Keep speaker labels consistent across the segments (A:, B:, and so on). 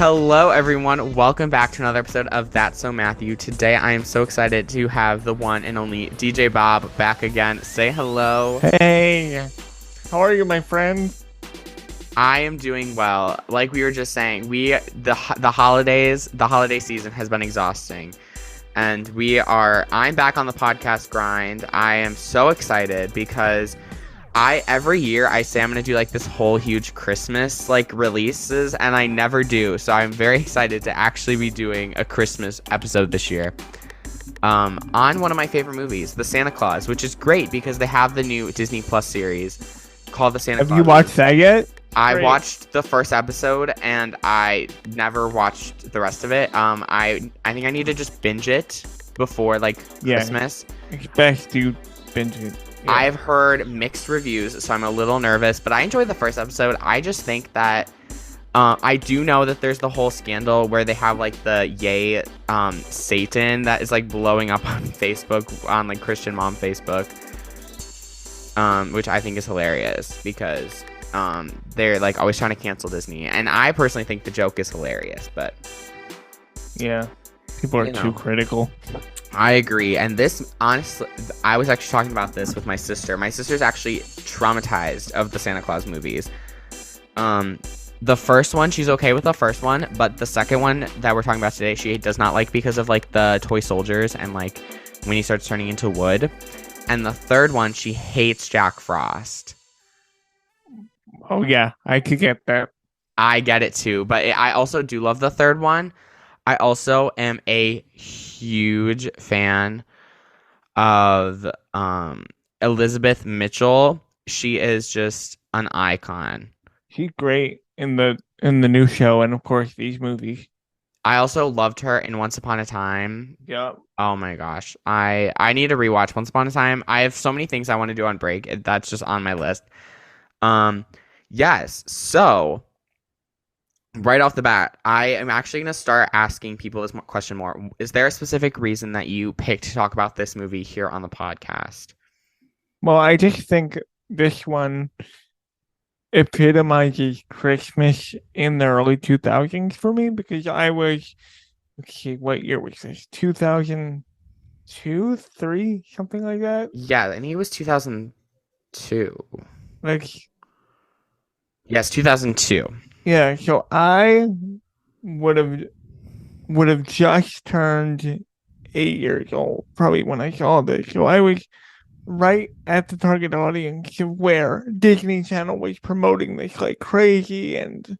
A: Hello, everyone. Welcome back to another episode of That's So Matthew. Today, I am so excited to have the one and only DJ Bob back again. Say hello.
B: Hey, how are you, my friend?
A: I am doing well. Like we were just saying, the holiday season has been exhausting, and I'm back on the podcast grind. I am so excited because every year I say I'm gonna do like this whole huge Christmas like releases, and I never do. So I'm very excited to actually be doing a Christmas episode this year. On one of my favorite movies, The Santa Claus, which is great because they have the new Disney Plus series called The Santa Claus.
B: Have you watched that yet?
A: I
B: Great.
A: watched the first episode and I never watched the rest of it. I think I need to just binge it before Christmas.
B: It's best to binge it. Yeah.
A: I've heard mixed reviews, so I'm a little nervous, but I enjoyed the first episode. I just think that I do know that there's the whole scandal where they have like the Yay Satan that is like blowing up on Facebook, on like Christian Mom Facebook, which I think is hilarious because they're like always trying to cancel Disney, and I personally think the joke is hilarious, but
B: yeah, people are too critical.
A: I agree. And this, honestly, I was actually talking about this with my sister. My sister's actually traumatized of the Santa Claus movies. The first one, she's okay with the first one, but the second one that we're talking about today, she does not like because of like the toy soldiers and like when he starts turning into wood. And the third one, she hates Jack Frost.
B: Oh yeah, I could get that.
A: I get it too, but I also do love the third one. I also am a huge fan of Elizabeth Mitchell. She is just an icon.
B: She's great in the new show, and of course these movies.
A: I also loved her in Once Upon a Time.
B: Yeah.
A: Oh my gosh. I need to rewatch Once Upon a Time. I have so many things I want to do on break. That's just on my list. Yes. So right off the bat, I am actually going to start asking people this question more. Is there a specific reason that you picked to talk about this movie here on the podcast?
B: Well, I just think this one epitomizes Christmas in the early 2000s for me because I was, let's see, what year was this? 2002, 3, something like that?
A: Yeah, I think it was 2002.
B: Like,
A: yes, 2002.
B: yeah, so I would have just turned 8 years old probably when I saw this. So I was right at the target audience where Disney Channel was promoting this like crazy, and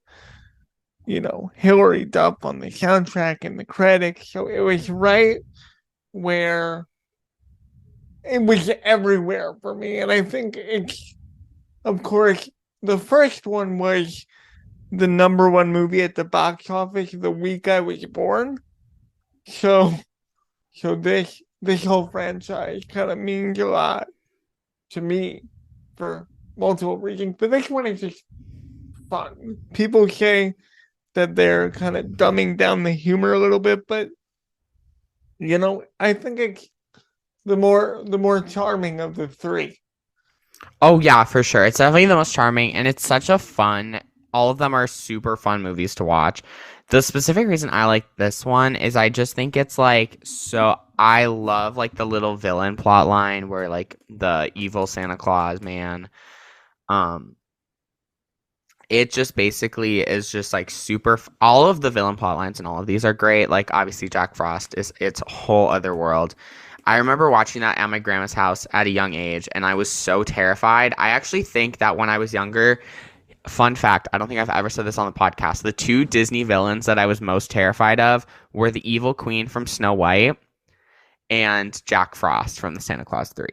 B: Hilary Duff on the soundtrack and the credits. So it was right where it was everywhere for me. And I think it's, of course, the first one was the number one movie at the box office the week I was born. So this whole franchise kind of means a lot to me for multiple reasons. But this one is just fun. People say that they're kind of dumbing down the humor a little bit, but I think it's the more charming of the three.
A: Oh yeah, for sure. It's definitely the most charming, and it's such a fun. All of them are super fun movies to watch. The specific reason I like this one is I just think it's like, so I love like the little villain plot line where like the evil Santa Claus man, it just basically is just like super, all of the villain plot lines and all of these are great. Like obviously Jack Frost it's a whole other world. I remember watching that at my grandma's house at a young age, and I was so terrified. I actually think that when I was younger, fun fact, I don't think I've ever said this on the podcast, the two Disney villains that I was most terrified of were the evil queen from Snow White and Jack Frost from the Santa Claus 3.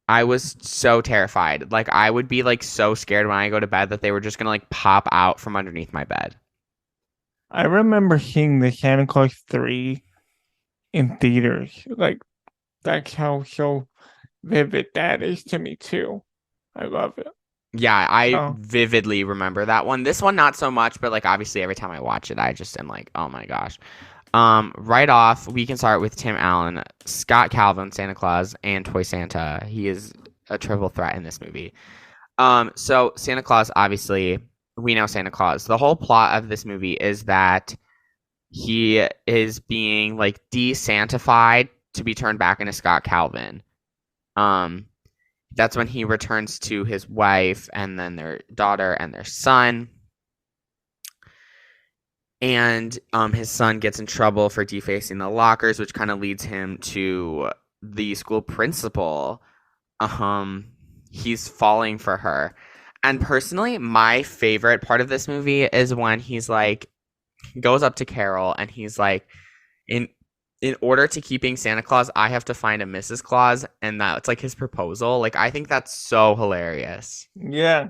A: I was so terrified. Like, I would be, like, so scared when I go to bed that they were just gonna, like, pop out from underneath my bed.
B: I remember seeing the Santa Claus 3 in theaters. Like, that's how so vivid that is to me, too. I love it.
A: Yeah, I vividly remember that one. This one, not so much, but like obviously every time I watch it, I just am like, oh my gosh. Right off, we can start with Tim Allen, Scott Calvin, Santa Claus, and Toy Santa. He is a triple threat in this movie. So Santa Claus, obviously, We Know Santa Claus. The whole plot of this movie is that he is being like de-santified to be turned back into Scott Calvin. Um, that's when he returns to his wife and then their daughter and their son. And his son gets in trouble for defacing the lockers, which kind of leads him to the school principal. Um, he's falling for her. And personally, my favorite part of this movie is when he's like goes up to Carol and he's like, in order to keep being Santa Claus, I have to find a Mrs. Claus, and that's like his proposal. Like I think that's so hilarious.
B: Yeah.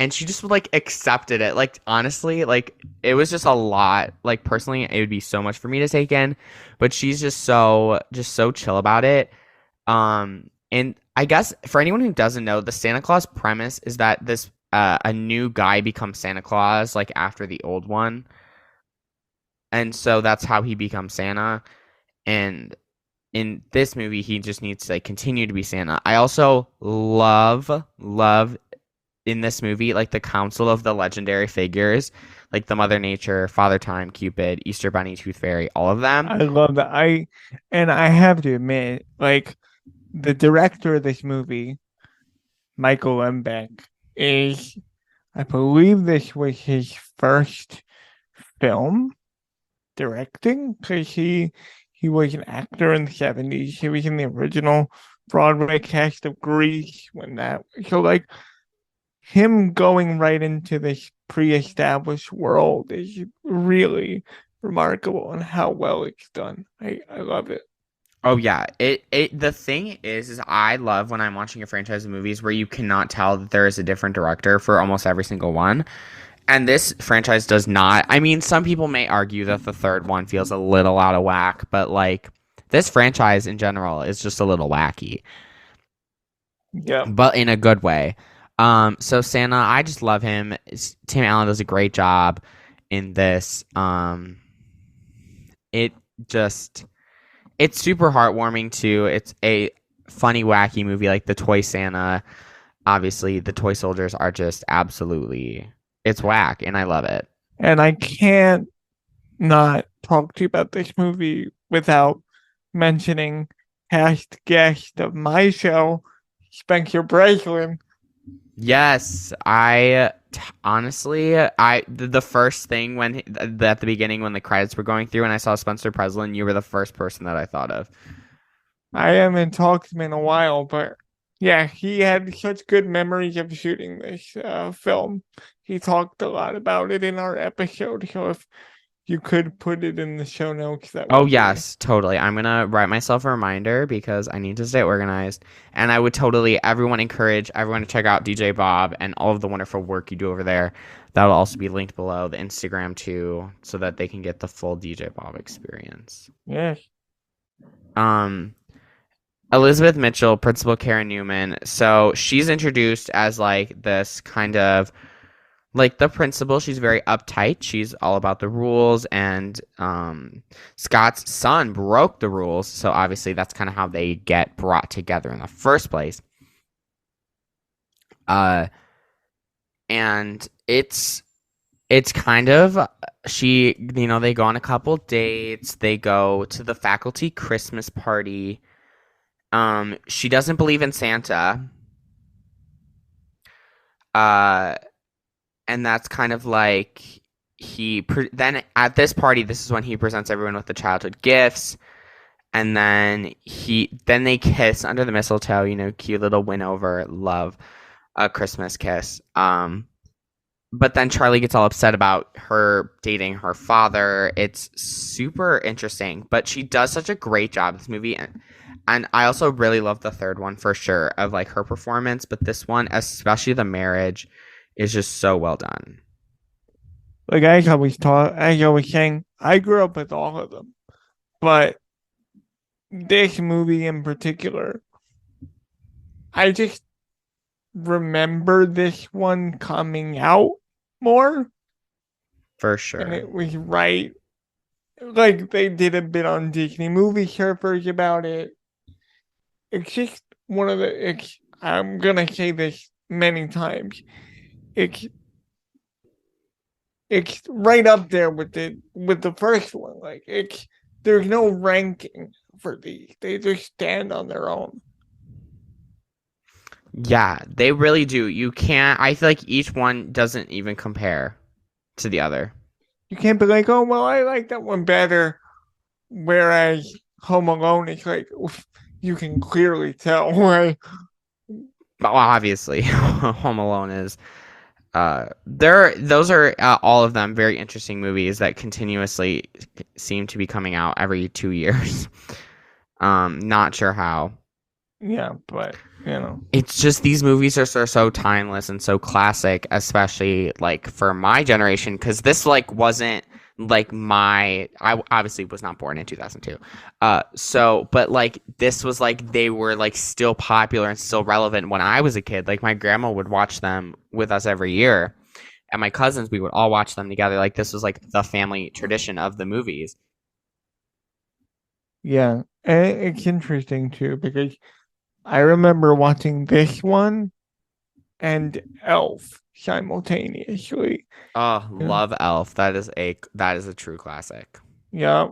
A: And she just like accepted it. Like honestly, like it was just a lot. Like personally, it would be so much for me to take in, but she's just so chill about it. And I guess for anyone who doesn't know, the Santa Claus premise is that this a new guy becomes Santa Claus like after the old one. And so that's how he becomes Santa. And in this movie, he just needs to like continue to be Santa. I also love in this movie like the council of the legendary figures, like the Mother Nature, Father Time, Cupid, Easter Bunny, Tooth Fairy, all of them.
B: I love that. I have to admit, like the director of this movie, Michael Lembeck, is I believe this was his first film directing because he was an actor in the 70s. He was in the original Broadway cast of Grease when that so like him going right into this pre-established world is really remarkable and how well it's done. I love it.
A: Oh yeah, it the thing is I love when I'm watching a franchise of movies where you cannot tell that there is a different director for almost every single one. And this franchise does not. I mean, some people may argue that the third one feels a little out of whack, but like this franchise in general is just a little wacky,
B: Yeah.
A: but in a good way. So Santa, I just love him. Tim Allen does a great job in this. It just it's super heartwarming too. It's a funny, wacky movie like the Toy Santa. Obviously, the toy soldiers are just absolutely it's whack, and I love it.
B: And I can't not talk to you about this movie without mentioning past guest of my show, Spencer Breslin.
A: Yes, honestly, the first thing at the beginning when the credits were going through and I saw Spencer Breslin, you were the first person that I thought of.
B: I haven't talked to him in a while, but yeah, he had such good memories of shooting this film. He talked a lot about it in our episode, so if you could put it in the show notes, that
A: Oh
B: would be
A: yes, totally. I'm gonna write myself a reminder because I need to stay organized. And I would totally encourage everyone to check out DJ Bob and all of the wonderful work you do over there. That'll also be linked below the Instagram too, so that they can get the full DJ Bob experience.
B: yes.
A: Um, Elizabeth Mitchell, Principal Karen Newman. So she's introduced as like this kind of like the principal. She's very uptight. She's all about the rules, and Scott's son broke the rules. So obviously that's kind of how they get brought together in the first place. And it's kind of they go on a couple dates. They go to the faculty Christmas party. She doesn't believe in Santa. And that's kind of like then at this party, this is when he presents everyone with the childhood gifts, and then they kiss under the mistletoe. Cute little win over love, a Christmas kiss. But then Charlie gets all upset about her dating her father. It's super interesting, but she does such a great job in this movie, and I also really love the third one for sure of like her performance, but this one, especially the marriage, is just so well done.
B: Like I always saying, I grew up with all of them, but this movie in particular, I just remember this one coming out more,
A: For
B: and
A: sure.
B: it was right. Like they did a bit on Disney Movie Surfers about it. It's just one of the. I'm gonna say this many times. It's it's right up there with the first one. Like it's there's no ranking for these. They just stand on their own.
A: Yeah, they really do. You can't. I feel like each one doesn't even compare to the other.
B: You can't be like, oh well, I like that one better. Whereas Home Alone is like you can clearly tell, right?
A: But well, obviously, Home Alone is. There. Those are all of them very interesting movies that continuously seem to be coming out every 2 years. Not sure how.
B: Yeah, but
A: It's just these movies are so timeless and so classic, especially like for my generation, because this like wasn't like I obviously was not born in 2002. So but like this was like they were like still popular and still relevant when I was a kid. Like my grandma would watch them with us every year, and my cousins, we would all watch them together. Like this was like the family tradition of the movies.
B: yeah, and it's interesting too because I remember watching this one and Elf simultaneously.
A: Oh,
B: Yeah,
A: love Elf. That is a true classic.
B: yeah,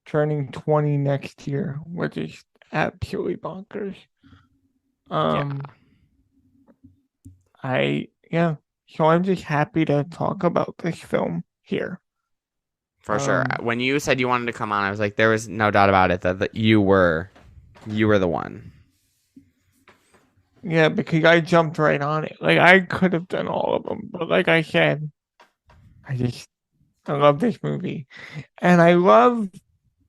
B: turning 20 next year, which is absolutely bonkers.
A: Yeah.
B: Um, yeah, so I'm just happy to talk about this film here.
A: For sure.
B: Um,
A: When you said you wanted to come on, I was like, there was no doubt about it that you were the one.
B: yeah, because I jumped right on it. Like I could have done all of them, but like I said, I just I love this movie, and I love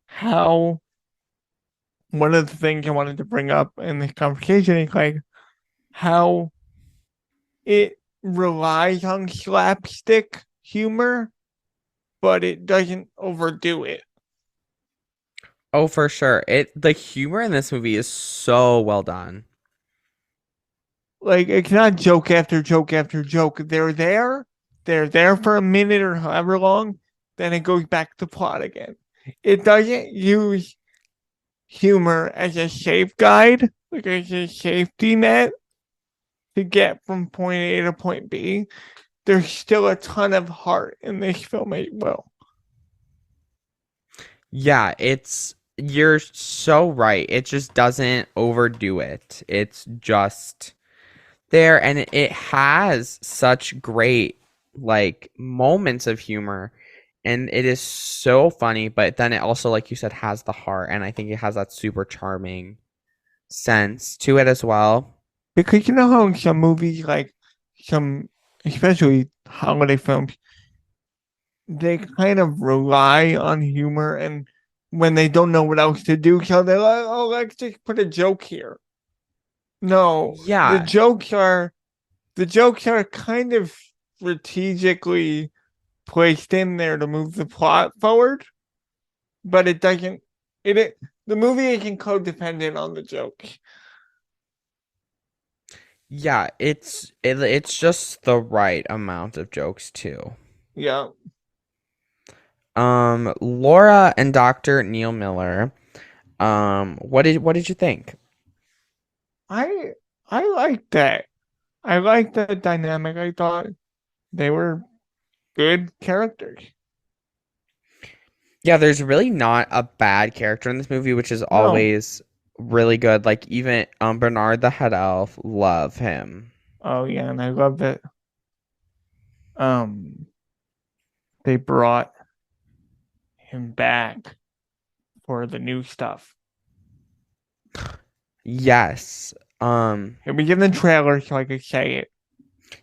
B: how one of the things I wanted to bring up in this conversation is like how it relies on slapstick humor, but it doesn't overdo it.
A: Oh, for sure. The humor in this movie is so well done.
B: Like it's not joke after joke after joke. They're there for a minute or however long, then it goes back to plot again. It doesn't use humor as a safe guide, like as a safety net to get from point A to point B. There's still a ton of heart in this film as well.
A: Yeah, it's you're so right. It just doesn't overdo it. It's just there and it has such great like moments of humor and it is so funny, but then it also like you said has the heart and I think it has that super charming sense to it as well.
B: Because you know how in some movies, like some, especially holiday films, they kind of rely on humor and when they don't know what else to do, so they're like, oh, let's just put a joke here. No,
A: Yeah.
B: the jokes are kind of strategically placed in there to move the plot forward, but it doesn't it the movie isn't codependent on the joke.
A: Yeah, it's just the right amount of jokes too.
B: Yeah.
A: Laura and Dr. Neil Miller. What did you think?
B: I I like that. I like the dynamic. I thought they were good characters.
A: Yeah, there's really not a bad character in this movie, which is
B: No.
A: always really good. Like even Bernard the head elf, love him.
B: Oh yeah, and I love that um they brought him back for the new stuff.
A: Yes.
B: It was in the trailer, so I could say it.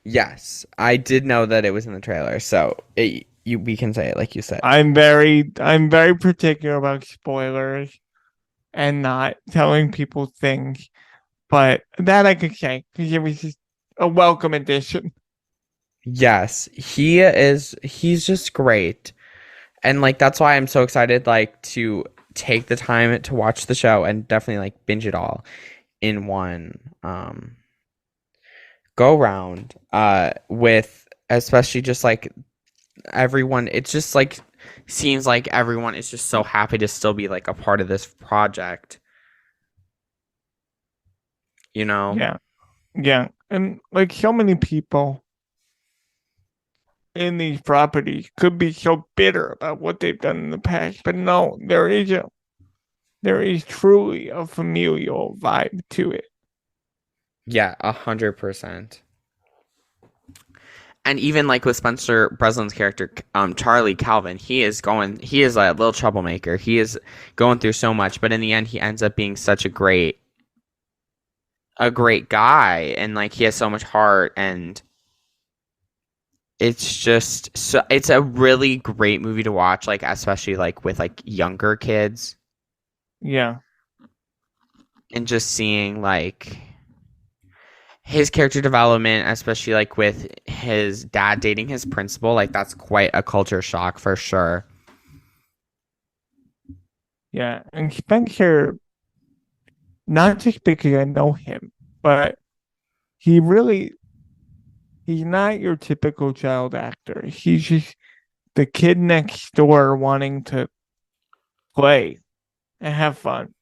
A: Yes. I did know that it was in the trailer, so we can say it like you said.
B: I'm very particular about spoilers and not telling people things, but that I could say because it was just a welcome addition.
A: Yes, he's just great. And like that's why I'm so excited like to take the time to watch the show and definitely like binge it all in one go round with especially just like everyone it's just like seems like everyone is just so happy to still be like a part of this project, you know?
B: Yeah, yeah, and like so many people in these properties could be so bitter about what they've done in the past, but no, there is truly a familial vibe to it.
A: Yeah, 100%. And even like with Spencer Breslin's character, Charlie Calvin, he is a little troublemaker. He is going through so much, but in the end, he ends up being such a great guy, and like he has so much heart, and it's just so it's a really great movie to watch, like especially like with like younger kids,
B: Yeah,
A: and just seeing like his character development, especially like with his dad dating his principal, like that's quite a culture shock for sure.
B: yeah. And Spencer, not just because I know him, but he really, he's not your typical child actor. He's just the kid next door wanting to play and have fun.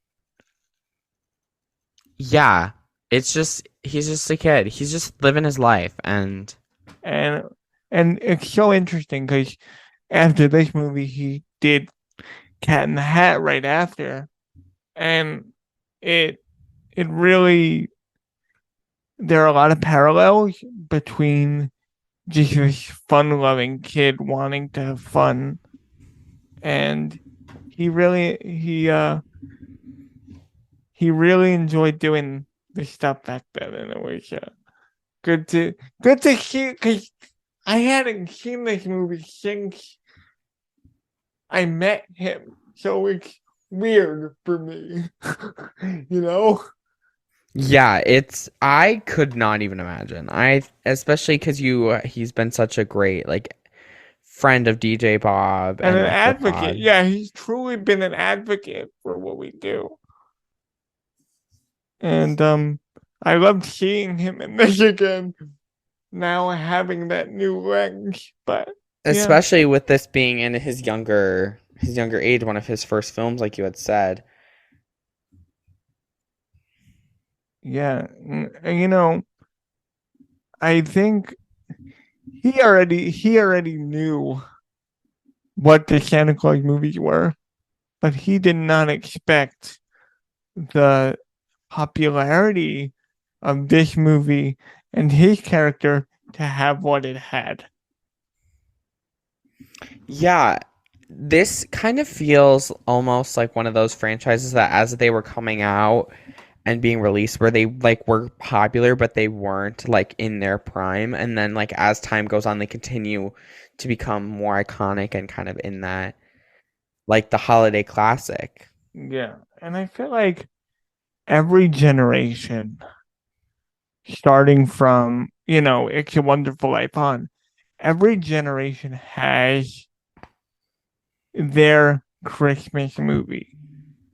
A: Yeah, it's just he's just a kid. He's just living his life, and
B: And and it's so interesting because after this movie, he did Cat in the Hat right after, and it it really there are a lot of parallels between just this fun-loving kid wanting to have fun, and he really enjoyed doing this stuff back then, and it was good to good to see because I hadn't seen this movie since I met him, so it's weird for me, you know.
A: yeah, it's I could not even imagine. I especially because he's been such a great like friend of DJ Bob
B: And
A: and
B: an
A: like the
B: advocate.
A: pod.
B: Yeah, he's truly been an advocate for what we do. And I loved seeing him in this again, now having that new lens. But yeah,
A: Especially with this being in his younger age, one of his first films, like you had said.
B: yeah. And, you know, I think he already knew what the Santa Claus movies were, but he did not expect the popularity of this movie and his character to have what it had.
A: Yeah, this kind of feels almost like one of those franchises that as they were coming out and being released where they like were popular but they weren't like in their prime, and then like as time goes on they continue to become more iconic and kind of in that like the holiday classic.
B: Yeah. And I feel like every generation, starting from, It's a Wonderful Life on, every generation has their Christmas movie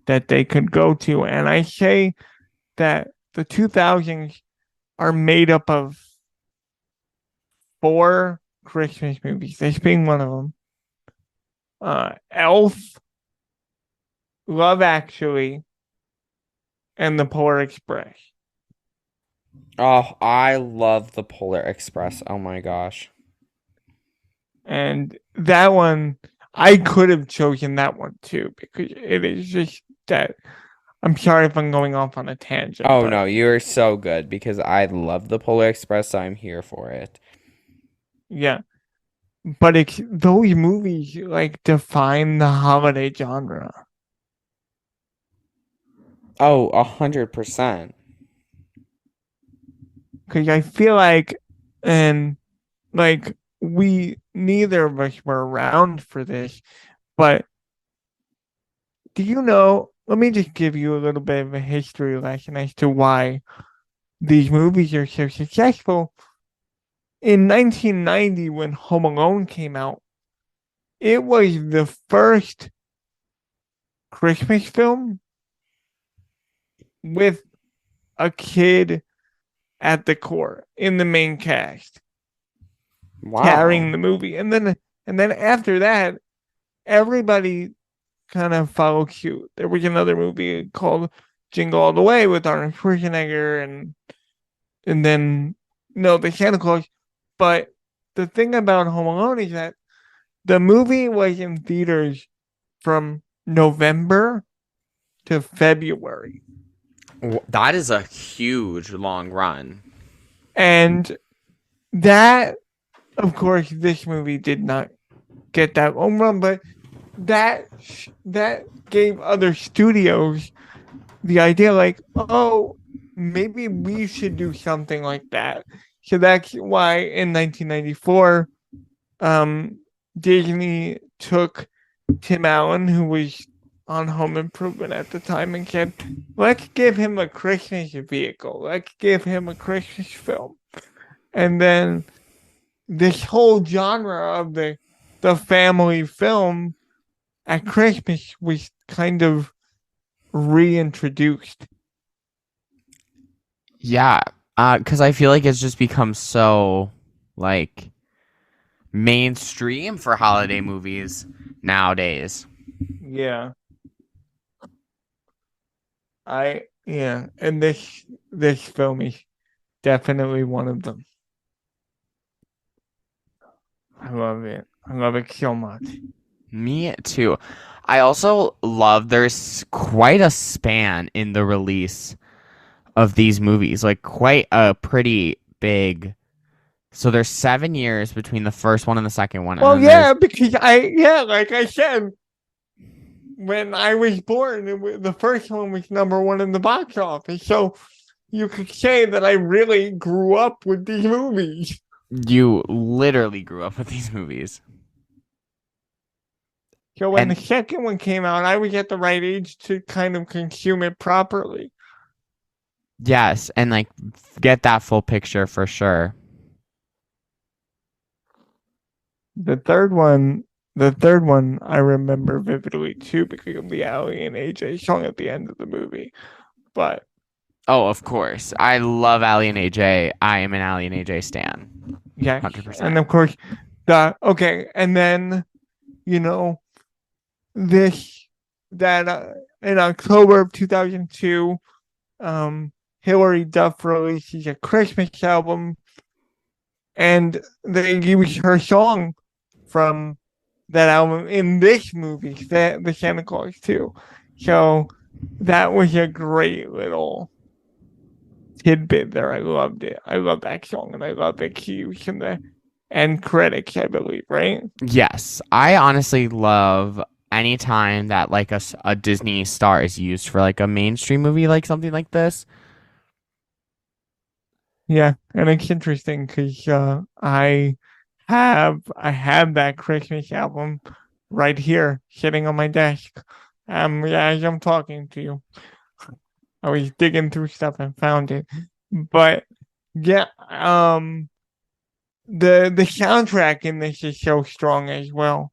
B: that they could go to. And I say that the 2000s are made up of four Christmas movies, this being one of them. Elf, Love Actually, and The Polar Express.
A: Oh, I love the Polar Express. Oh my gosh.
B: And that one, I could have chosen that one too, because it is just that. I'm sorry if I'm going off on a tangent,
A: Oh
B: but
A: no, you're so good because I love the Polar Express, so I'm here for it.
B: yeah. But it's those movies like define the holiday genre.
A: Oh, 100%.
B: Because I feel like, and like, we neither of us were around for this, but do you know? Let me just give you a little bit of a history lesson as to why these movies are so successful. In 1990, when Home Alone came out, it was the first Christmas film with a kid at the core in the main cast carrying
A: Wow.
B: the movie. And then after that, everybody kind of followed suit. There was another movie called Jingle All the Way with Arnold Schwarzenegger and then no, the Santa Claus. But the thing about Home Alone is that the movie was in theaters from November to February.
A: That is a huge long run.
B: And that, of course, this movie did not get that home run, but that gave other studios the idea, like, oh, maybe we should do something like that. So that's why in 1994, Disney took Tim Allen, who was on Home Improvement at the time, and said, let's give him a Christmas vehicle. Let's give him a Christmas film. And then this whole genre of the family film at Christmas was kind of reintroduced.
A: Yeah, because I feel like it's just become so like mainstream for holiday movies nowadays.
B: Yeah. And this film is definitely one of them. I love it. I love it so much.
A: Me too. I also love there's quite a span in the release of these movies, like quite a pretty big. So there's 7 years between the first one and the second one.
B: Well, yeah, because like I said, when I was born, the first one was #1 in the box office. So you could say that I really grew up with these movies.
A: You literally grew up with these movies.
B: So when the second one came out, I was at the right age to kind of consume it properly.
A: Yes, and like get that full picture for sure.
B: The third one I remember vividly too because of the Aly and AJ song at the end of the movie. But
A: oh, of course, I love Aly and AJ. I am an Aly and AJ stan.
B: Yeah,
A: 100%.
B: And of course, and then this that in October of 2002, Hilary Duff releases a Christmas album, and they use her song from that album in this movie, the Santa Claus 2. So that was a great little tidbit there. I loved it. I love that song, and I love the cues in the end credits, I believe, right?
A: Yes, I honestly love any time that like a Disney star is used for like a mainstream movie, like something like this.
B: Yeah, and it's interesting because I have that Christmas album right here sitting on my desk. As I'm talking to you, I was digging through stuff and found it. But yeah, the soundtrack in this is so strong as well.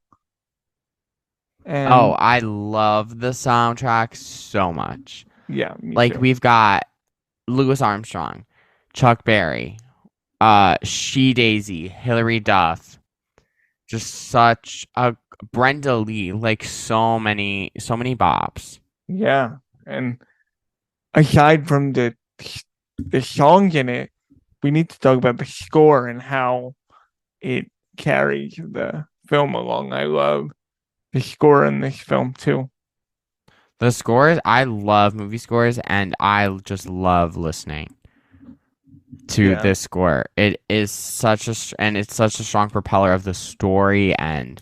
B: And
A: oh, I love the soundtrack so much.
B: Yeah,
A: like
B: too.
A: We've got Louis Armstrong, Chuck Berry, She Daisy, Hilary Duff, just such a Brenda Lee, like so many bops.
B: Yeah, and aside from the songs in it, we need to talk about the score and how it carries the film along. I love the score in this film too.
A: The scores, I love movie scores, and I just love listening to this score. It is such it's such a strong propeller of the story, and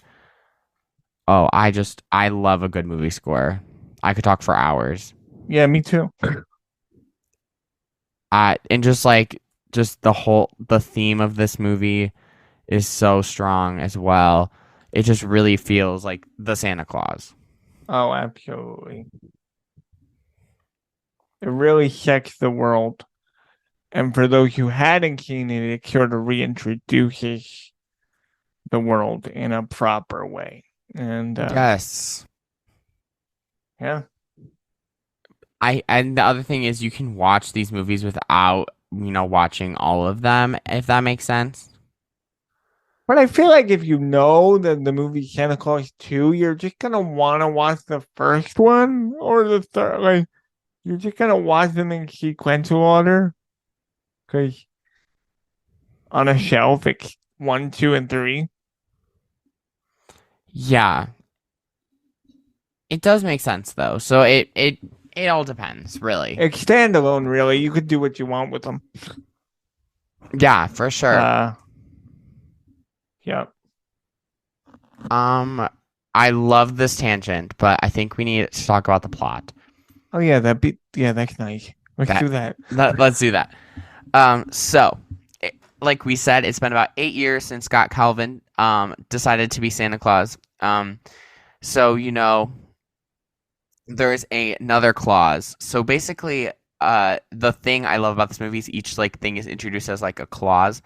A: oh, I love a good movie score. I could talk for hours.
B: Yeah, me too.
A: And just the theme of this movie is so strong as well. It just really feels like the Santa Claus.
B: Oh, absolutely. It really checks the world. And for those who hadn't seen it, it sort of reintroduces the world in a proper way. And
A: yes.
B: Yeah.
A: And the other thing is you can watch these movies without, watching all of them, if that makes sense.
B: But I feel like if you know that the movie Santa Claus 2, you're just gonna want to watch the first one or the third. Like, you're just gonna watch them in sequential order, because on a shelf it's 1, 2, and 3.
A: Yeah, it does make sense though. So it all depends, really.
B: It's standalone, really. You could do what you want with them.
A: Yeah, for sure.
B: Uh, yeah.
A: I love this tangent, but I think we need to talk about the plot.
B: Oh yeah, that's nice. Let's do that.
A: Let's do that. So, like we said, it's been about 8 years since Scott Calvin decided to be Santa Claus. So there's another clause. So basically, the thing I love about this movie is each like thing is introduced as like a clause.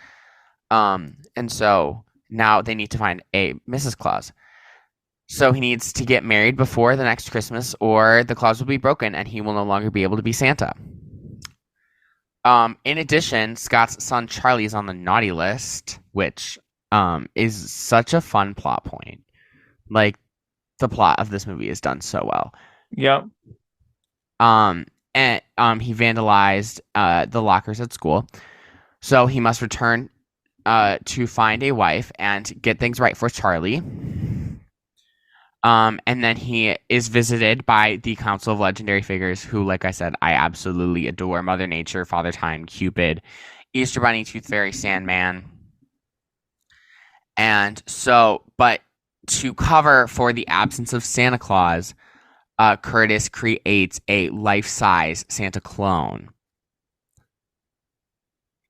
A: And so now they need to find a Mrs. Claus. So he needs to get married before the next Christmas, or the clause will be broken and he will no longer be able to be Santa. In addition, Scott's son Charlie is on the naughty list, which is such a fun plot point. Like, the plot of this movie is done so well.
B: Yep.
A: And he vandalized the lockers at school, so he must return to find a wife and get things right for Charlie. And then he is visited by the Council of Legendary Figures, who, like I said, I absolutely adore. Mother Nature, Father Time, Cupid, Easter Bunny, Tooth Fairy, Sandman. And so, but to cover for the absence of Santa Claus, Curtis creates a life-size Santa clone.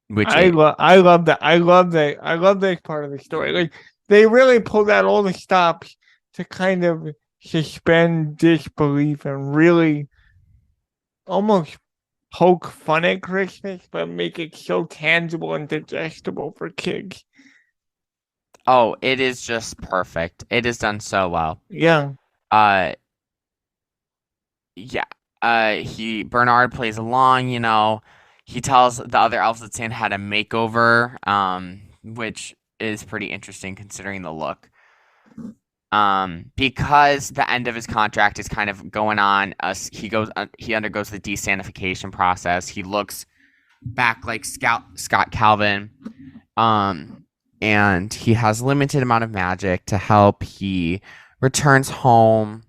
A: Which
B: I love that. I love that part of the story. Like, they really pulled out all the stops to kind of suspend disbelief and really almost poke fun at Christmas, but make it so tangible and digestible for kids.
A: Oh, it is just perfect. It is done so well.
B: Yeah.
A: Yeah. Bernard plays along, he tells the other elves that Santa had a makeover, which is pretty interesting considering the look. Because the end of his contract is kind of going on, he undergoes the desanification process. He looks back like Scott Calvin, and he has limited amount of magic to help. He returns home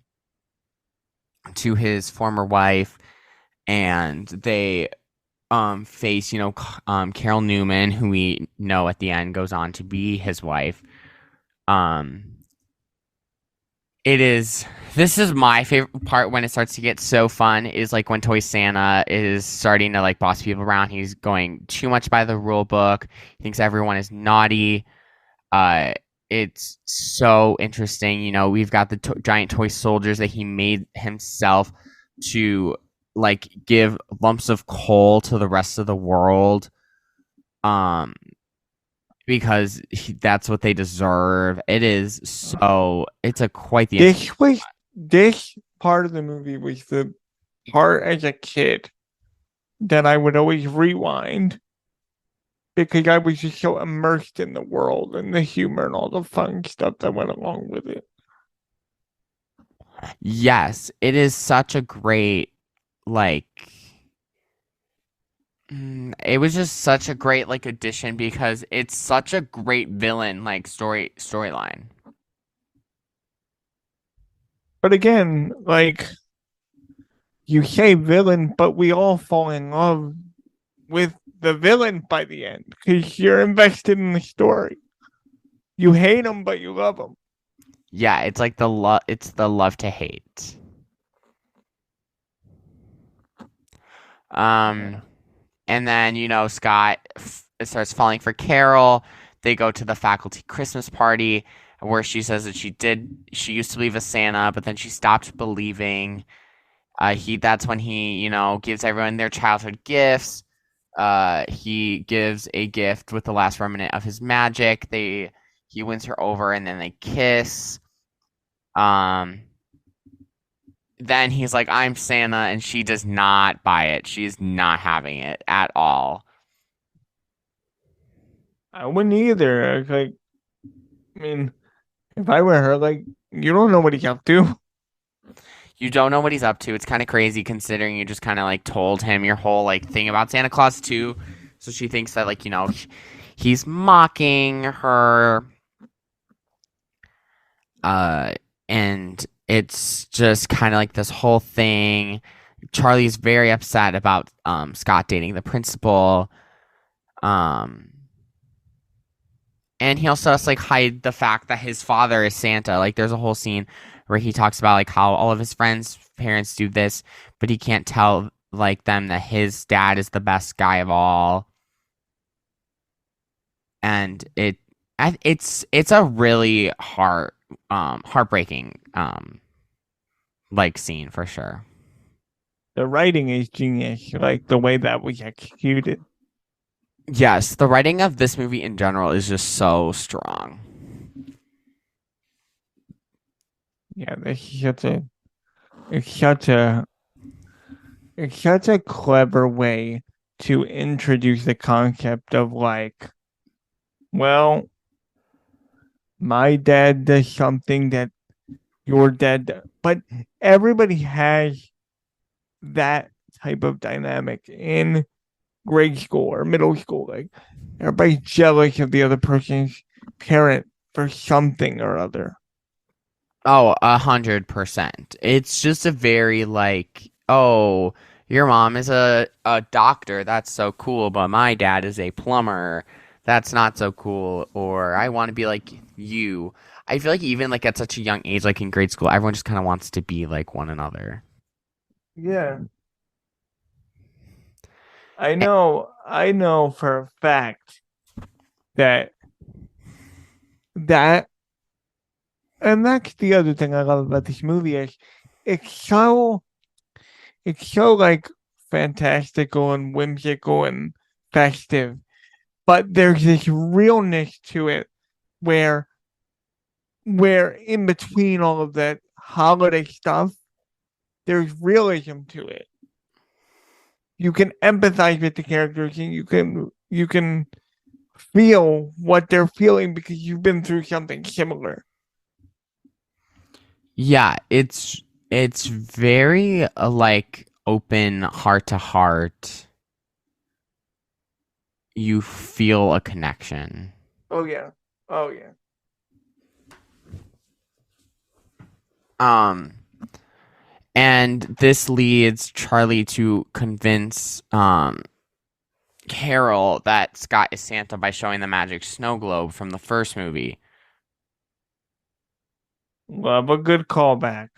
A: to his former wife, and they face Carol Newman, who we know at the end goes on to be his wife. This is my favorite part when it starts to get so fun, is like when Toy Santa is starting to like boss people around. He's going too much by the rule book. He thinks everyone is naughty. It's so interesting. We've got the giant toy soldiers that he made himself to like give lumps of coal to the rest of the world. Because that's what they deserve. It's quite the
B: this part of the movie was the part as a kid that I would always rewind because I was just so immersed in the world and the humor and all the fun stuff that went along with it.
A: Yes, it is such a great it was just such a great addition, because it's such a great villain storyline.
B: But again, you say villain, but we all fall in love with the villain by the end because you're invested in the story. You hate him, but you love him.
A: Yeah, it's like it's the love to hate. And then, Scott starts falling for Carol. They go to the faculty Christmas party where she says that she used to believe in Santa, but then she stopped believing. That's when he, gives everyone their childhood gifts. He gives a gift with the last remnant of his magic. He wins her over, and then they kiss. Then he's like, I'm Santa, and she does not buy it. She's not having it at all.
B: I wouldn't either. If I were her, you don't know what he's up to.
A: You don't know what he's up to. It's kind of crazy considering you just kind of told him your whole thing about Santa Claus too. So she thinks that he's mocking her, uh, and it's just kind of like this whole thing. Charlie's very upset about Scott dating the principal. Um, and he also has to like hide the fact that his father is Santa. Like there's a whole scene where he talks about like how all of his friends' parents do this, but he can't tell like them that his dad is the best guy of all. And it's a really heartbreaking like scene for sure.
B: The writing is genius, like the way that was executed.
A: Yes, the writing of this movie in general is just so strong.
B: Yeah, it's such a it's such a clever way to introduce the concept of like, well, my dad does something that your dad does. But everybody has that type of dynamic in grade school or middle school. Like everybody's jealous of the other person's parent for something or other.
A: Oh, 100%. It's just a very like, oh, your mom is a doctor. That's so cool, but my dad is a plumber. That's not so cool. Or I want to be like you. I feel like even like at such a young age, like in grade school, everyone just kind of wants to be like one another.
B: Yeah.
A: Eh,
B: I know for a fact that that and that's the other thing I love about this movie is it's so it's so like fantastical and whimsical and festive, but there's this realness to it where in between all of that holiday stuff, there's realism to it. You can empathize with the characters and you can feel what they're feeling because you've been through something similar.
A: Yeah, it's very like open heart to heart. You feel a connection.
B: Oh yeah. Oh yeah.
A: Um And this leads Charlie to convince Carol that Scott is Santa by showing the magic snow globe from the first movie.
B: Love a good callback.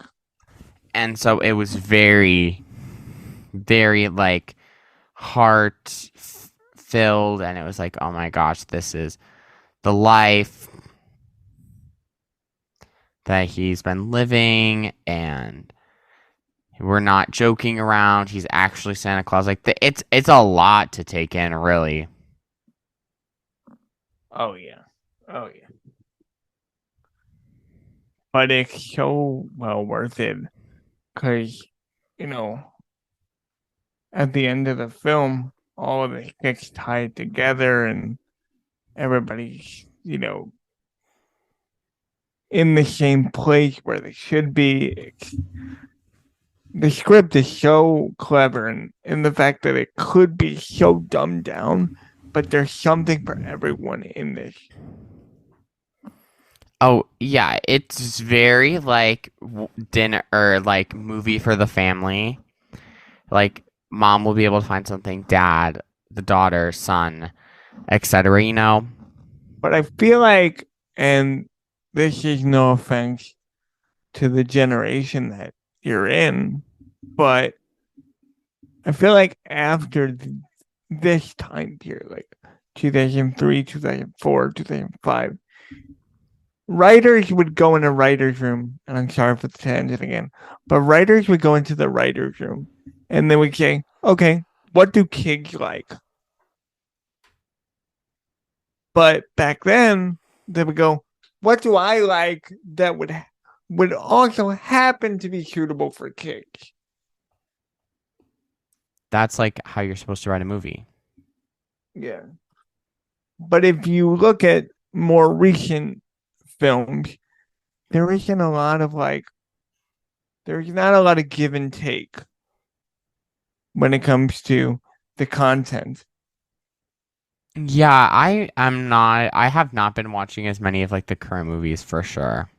A: And so it was very, very like heart filled. And it was like, oh my gosh, this is the life that he's been living. And we're not joking around. He's actually Santa Claus. Like it's a lot to take in, really.
B: Oh yeah. Oh yeah. But it's so well worth it because you know at the end of the film, all of it gets tied together and everybody's in the same place where they should be. The script is so clever and in the fact that it could be so dumbed down, but there's something for everyone in this.
A: Oh, yeah, it's very like dinner or like movie for the family. Like mom will be able to find something, dad, the daughter, son, etc., you know?
B: But I feel like, and this is no offense to the generation that you're in, but I feel like after this time period, like 2003, 2004, 2005, writers would go in a writer's room, and I'm sorry for the tangent again, but writers would go into the writer's room and they would say, okay, what do kids like? But back then, they would go, what do I like that would also happen to be suitable for kids?
A: That's like how you're supposed to write a movie.
B: Yeah. But if you look at more recent films, there isn't a lot of like, there's not a lot of give and take when it comes to the content.
A: Yeah, I am not. I have not been watching as many of like the current movies for sure.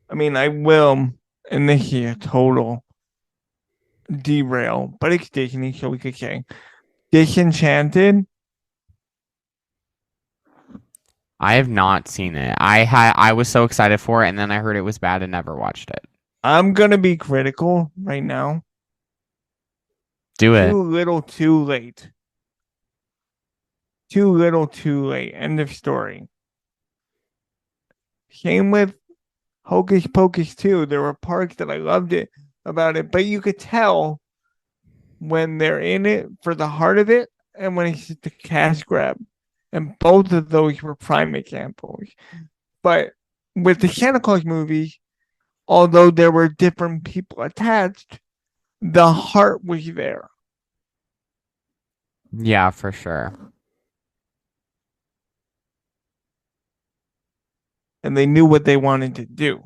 B: I mean, I will, and this is a total derail, but it's Disney, so we could say Disenchanted.
A: I have not seen it. I was so excited for it, and then I heard it was bad and never watched it.
B: I'm gonna be critical right now.
A: Do it.
B: Too little, too late. Too little, too late. End of story. Same with Hocus Pocus 2. There were parts that I loved it about it, but you could tell when they're in it for the heart of it and when it's just a cash grab. And both of those were prime examples. But with the Santa Claus movies, although there were different people attached, the heart was there.
A: Yeah, for sure.
B: And they knew what they wanted to do.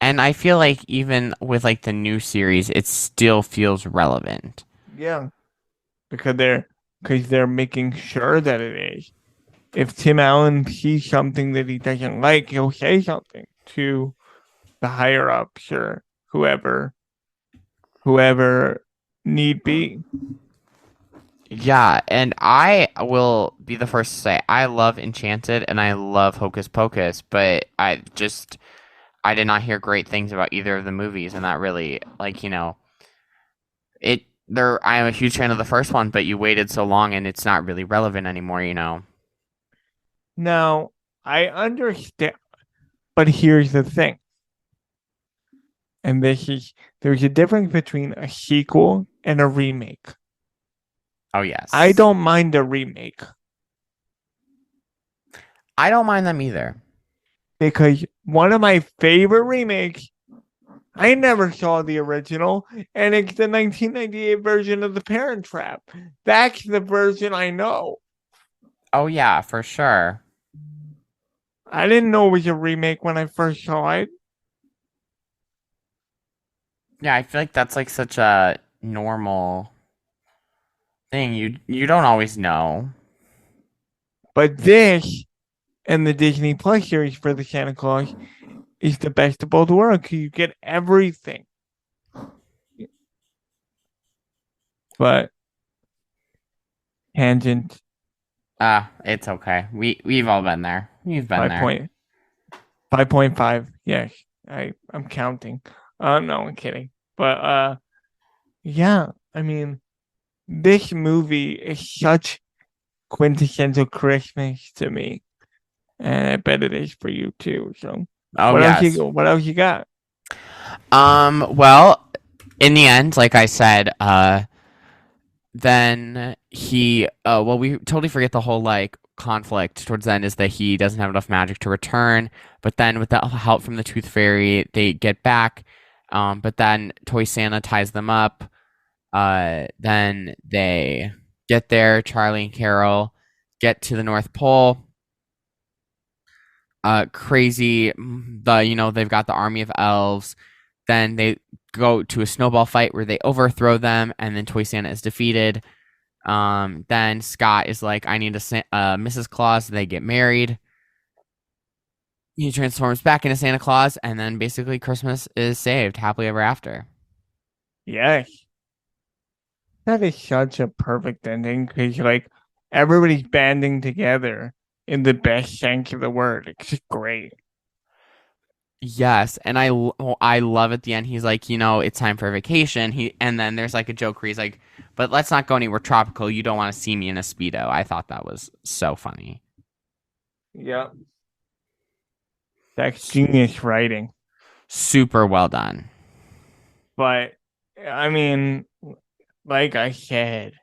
A: And I feel like even with like the new series, it still feels relevant.
B: Yeah. Because they're making sure that it is. If Tim Allen sees something that he doesn't like, he'll say something to the higher ups or whoever need be.
A: Yeah, and I will be the first to say I love Enchanted and I love Hocus Pocus, but I did not hear great things about either of the movies, and that really it there I am a huge fan of the first one, but you waited so long and it's not really relevant anymore.
B: Now, I understand, but here's the thing. And there's a difference between a sequel and a remake.
A: Oh
B: I
A: yes.
B: don't mind a remake
A: I don't mind them either.
B: because one of my favorite remakes, I never saw the original, and it's the 1998 version of The Parent Trap. That's the version I know.
A: Oh yeah, for sure.
B: I didn't know it was a remake when I first saw it.
A: Yeah, I feel like that's like such a normal thing. You don't always know.
B: But this and the Disney Plus series for the Santa Claus is the best of both worlds because you get everything. But tangent
A: It's okay. We've all been there. We've been
B: five
A: there.
B: point 5.5. Yes, I'm counting. No, I'm kidding. But yeah, I mean, this movie is such quintessential Christmas to me, and I bet it is for you too. So,
A: Oh yes.
B: what else you got?
A: Well, in the end, like I said, then well, we totally forget the whole like conflict towards the end is that he doesn't have enough magic to return, but then with the help from the Tooth Fairy, they get back. But then Toy Santa ties them up. Then they get there. Charlie and Carol get to the North Pole. Crazy. They've got the army of elves. Then they go to a snowball fight where they overthrow them, and then Toy Santa is defeated. Then Scott is like, "I need a Mrs. Claus." They get married. He transforms back into Santa Claus, and then basically Christmas is saved happily ever after.
B: Yes, that is such a perfect ending because like everybody's banding together in the best sense of the word. It's just great.
A: Yes, and I love at the end. He's like, it's time for a vacation. And then there's like a joke where he's like, "But let's not go anywhere tropical. You don't want to see me in a speedo." I thought that was so funny.
B: Yep. That's genius writing.
A: Super well done.
B: But I mean, like I said,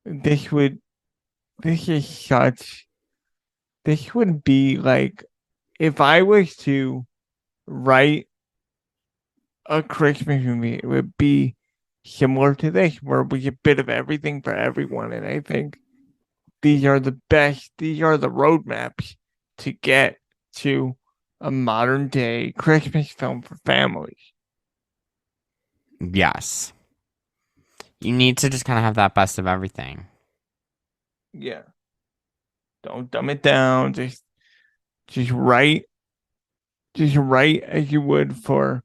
B: this would this is such this would be like if I was to write a Christmas movie, it would be similar to this, where we get a bit of everything for everyone. And I think these are the best, these are the roadmaps to get to a modern day Christmas film for families.
A: Yes. You need to just kind of have that best of everything.
B: Yeah. Don't dumb it down. Just write just write as you would for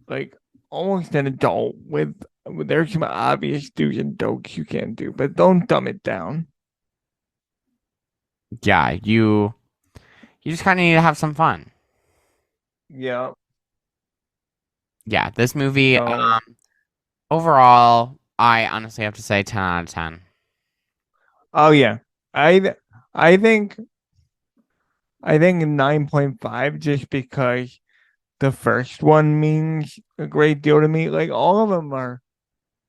B: like almost an adult with there's some obvious do's and don'ts you can do, but don't dumb it down.
A: Yeah, you just kind of need to have some fun.
B: Yeah.
A: Yeah, this movie,
B: So
A: overall, I honestly have to say 10 out of 10.
B: oh yeah. I I think I think 9.5 just because the first one means a great deal to me. Like all of them are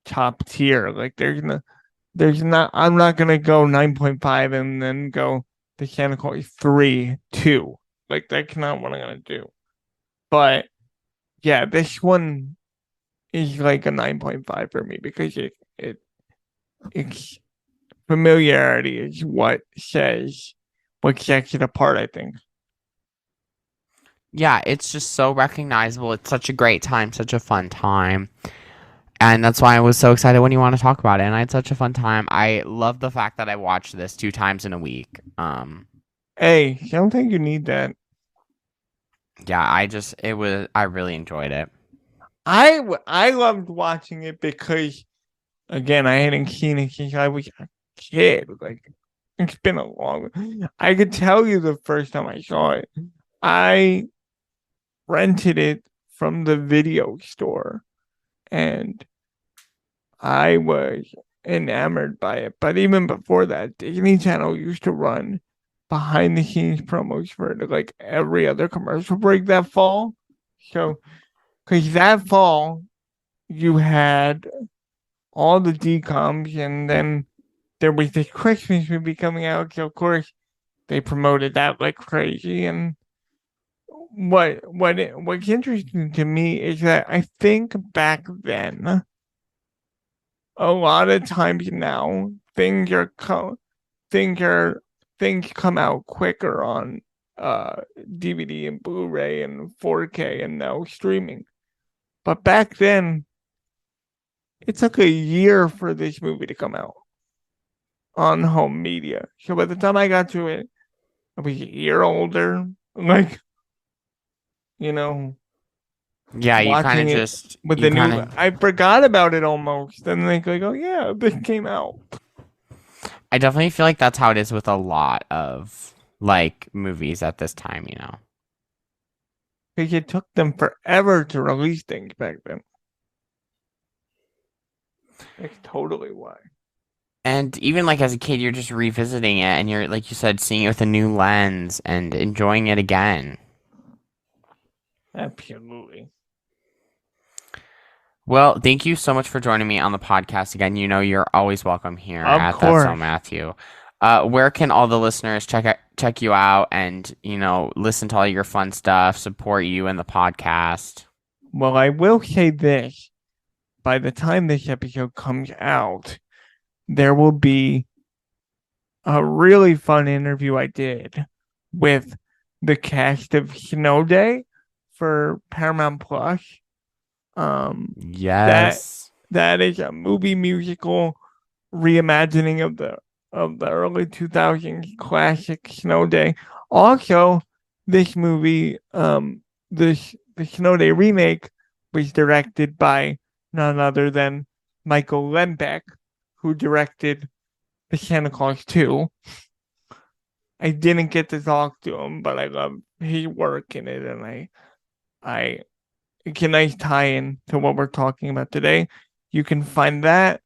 B: top tier. Like there's not I'm not gonna go 9.5 and then go the Mechanical 3, 2. Like that's not what I'm gonna do. But yeah, this one is like a 9.5 for me because it's familiarity is what sets it apart, I think.
A: Yeah, it's just so recognizable. It's such a great time, such a fun time. And that's why I was so excited when you want to talk about it. And I had such a fun time. I love the fact that I watched this 2 times in a week.
B: Hey, I don't think you need that.
A: Yeah, I really enjoyed it.
B: I loved watching it because again I hadn't seen it since I was a kid. Like it's been a long. I could tell you the first time I saw it. I rented it from the video store and I was enamored by it. But even before that, Disney Channel used to run behind the scenes promos for it, like every other commercial break that fall. So, because that fall, you had all the DComs, and then there was this Christmas movie coming out. So, of course, they promoted that like crazy. And what's interesting to me is that I think back then a lot of times now things are things come out quicker on DVD and Blu-ray and 4K and now streaming. But back then it took a year for this movie to come out on home media. So by the time I got to it, I was a year older. Like, you know,
A: Yeah,
B: watching it with
A: you
B: the
A: kind
B: new
A: of,
B: I forgot about it almost. Then like, oh yeah, this came out.
A: I definitely feel like that's how it is with a lot of like movies at this time, you know.
B: Because it took them forever to release things back then. That's totally why.
A: And even like as a kid, you're just revisiting it and you're, like you said, seeing it with a new lens and enjoying it again.
B: Absolutely.
A: Well, thank you so much for joining me on the podcast again. You know, you're always welcome here
B: Of
A: at That's So
B: course.
A: Matthew. Where can all the listeners check you out and, you know, listen to all your fun stuff, support you and the podcast?
B: Well, I will say this. By the time this episode comes out, there will be a really fun interview I did with the cast of Snow Day for Paramount Plus. That
A: Yes.
B: that is a movie musical reimagining of the early 2000s classic Snow Day. Also, this movie, the Snow Day remake was directed by none other than Michael Lembeck, who directed the Santa Claus 2. I didn't get to talk to him, but I love his work in it, and I it's a nice tie-in to what we're talking about today. You can find that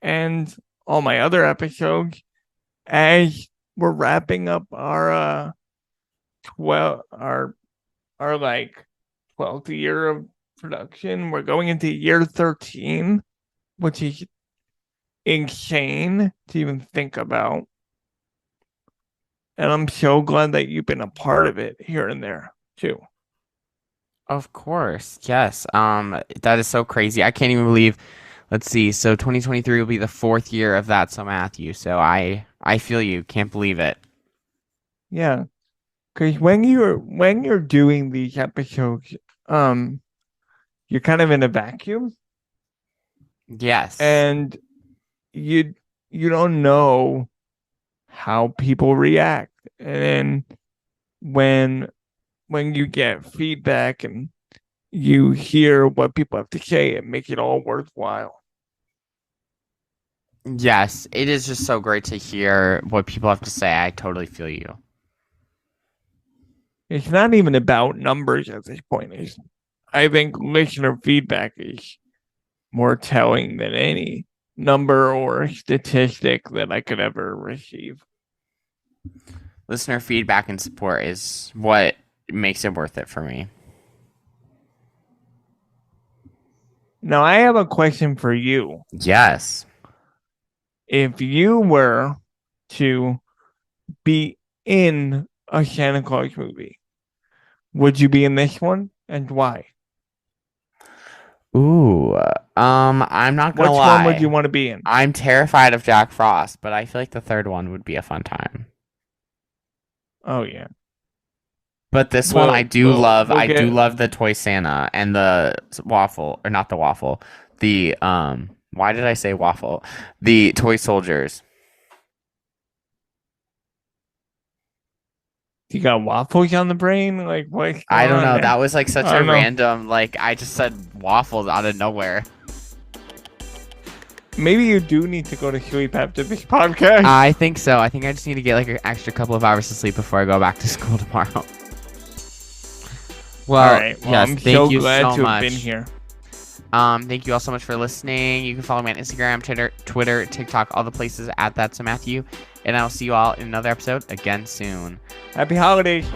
B: and all my other episodes as we're wrapping up our 12 our like 12th year of production. We're going into year 13, which is insane to even think about. And I'm so glad that you've been a part of it here and there too.
A: Of course. Yes. That is so crazy. I can't even believe. Let's see. So 2023 will be the 4th year of That's So Matthew. So I feel you. Can't believe it.
B: Yeah. Because when you're doing these episodes, you're kind of in a vacuum.
A: Yes.
B: and you don't know how people react. And then when you get feedback and you hear what people have to say, it makes it all worthwhile.
A: Yes, it is just so great to hear what people have to say. I totally feel you.
B: It's not even about numbers at this point. I think listener feedback is more telling than any number or statistic that I could ever receive.
A: Listener feedback and support is what makes it worth it for me.
B: Now, I have a question for you.
A: Yes.
B: If you were to be in a Santa Claus movie, would you be in this one, and why?
A: Ooh. I'm not
B: Which
A: gonna lie.
B: one would you want to be in?
A: I'm terrified of Jack Frost, but I feel like the third one would be a fun time.
B: Oh yeah.
A: But this
B: Well,
A: one I do
B: well,
A: love.
B: we'll
A: I do
B: get-
A: love the Toy Santa and the waffle, or not the waffle. The why did I say waffle? The toy soldiers.
B: You got waffles on the brain? Like what?
A: I don't know. That was like such
B: I
A: a
B: don't know.
A: random, like I just said waffles out of nowhere.
B: Maybe you do need to go to sleep after this podcast.
A: I think so. I think I just need to get like an extra couple of hours of sleep before I go back to school tomorrow. Well,
B: All right. Well,
A: yes,
B: I'm
A: thank
B: so
A: you
B: glad
A: so
B: to
A: much.
B: have been here.
A: Thank you all so much for listening. You can follow me on Instagram, Twitter, TikTok, all the places at That's a Matthew. And I'll see you all in another episode again soon.
B: Happy holidays.